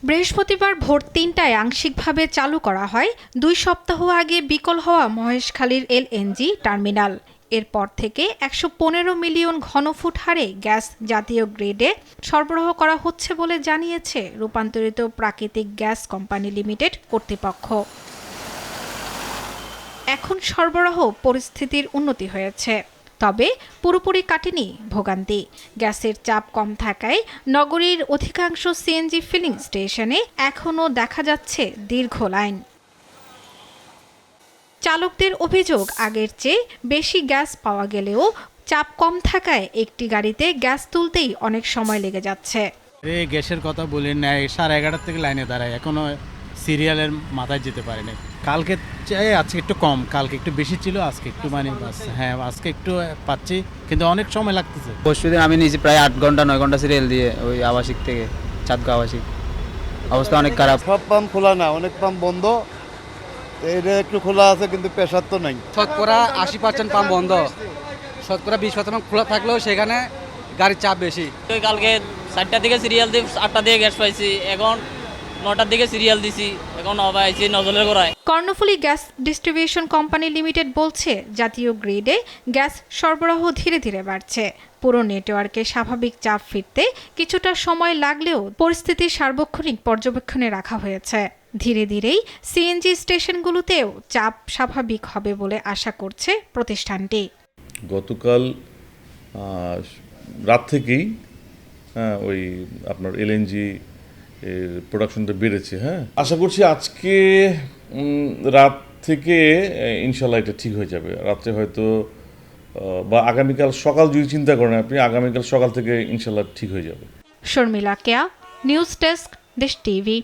বৃহস্পতিবার ভোর ৩টায় আংশিকভাবে চালু করা হয় ২ সপ্তাহ আগে বিকল হওয়া মহেশখালীর এলএনজি টার্মিনাল। এরপর থেকে ১১৫ মিলিয়ন ঘনফুট হারে গ্যাস জাতীয় গ্রিডে সরবরাহ করা হচ্ছে বলে জানিয়েছে রূপান্তরিত প্রাকৃতিক গ্যাস কোম্পানি লিমিটেড কর্তৃপক্ষ। এখন সরবরাহ পরিস্থিতির উন্নতি হয়েছে, তবে পুরোপুরি কাটেনি ভোগান্তি। গ্যাসের চাপ কম থাকায় নগরীর অধিকাংশ সিএনজি ফিলিং স্টেশনে এখনও দেখা যাচ্ছে দীর্ঘ লাইন। চালকদের অভিযোগ, আগের চেয়ে বেশি গ্যাস পাওয়া গেলেও চাপ কম থাকায় একটি গাড়িতে গ্যাস তুলতেই অনেক সময় লেগে যাচ্ছে। এই গ্যাসের কথা বলি না, 11:30 থেকে লাইনে দাঁড়ায়, এখনো সিরিয়ালের মাথায় যেতে পারেনি। কালকে চেয়ে আজকে একটু কম, কালকে একটু বেশি ছিল, আজকে একটু হ্যাঁ আজকে একটু পাচ্ছি, কিন্তু অনেক সময় লাগতেছে। পরশুদিন আমি নিজে প্রায় 8 ঘন্টা 9 ঘন্টা সিরিয়াল দিয়ে ওই আবাসিক থেকে চাঁদগাঁও আবাসিক, অবস্থা অনেক খারাপ। সব পাম্প খোলা না, অনেক পাম্প বন্ধ, এটা একটু খোলা আছে কিন্তু প্রেসার তো নাই। শতকরা 80% পাম্প বন্ধ, শতকরা 20% খোলা থাকলেও সেখানে গাড়ির চাপ বেশি। কালকে 4টার দিকে সিরিয়াল দিয়ে 8টার দিকে গ্যাস পাইছি, এখন 9টার দিকে সিরিয়াল দিছি, এখন আইছি নজলের গোড়ায়। Karnaphuli gas distribution company limited বলছে, জাতীয় গ্রিডে গ্যাস সরবরাহ ধীরে ধীরে বাড়ছে। পুরো নেটওয়ার্কে স্বাভাবিক চাপ ফিরতে কিছুটা সময় লাগলেও পরিস্থিতি সার্বক্ষণিক পর্যবেক্ষণে রাখা হয়েছে। ধীরে ধীরেই সিএনজি স্টেশনগুলোতেও চাপ স্বাভাবিক হবে বলে আশা করছে প্রতিষ্ঠানটি। গতকাল রাত থেকেই ওই আপনার এলএনজি এর প্রোডাকশনটা বেড়েছে। হ্যাঁ, আশা করছি আজকে রাত থেকে ইনশাল্লাহ এটা ঠিক হয়ে যাবে। রাত্রে হয়তো বা আগামীকাল সকাল যদি চিন্তা করেন আপনি, আগামীকাল সকাল থেকে ইনশাল্লাহ ঠিক হয়ে যাবে। শর্মিলা কেয়া, নিউজ ডেস্ক, দেশ টিভি।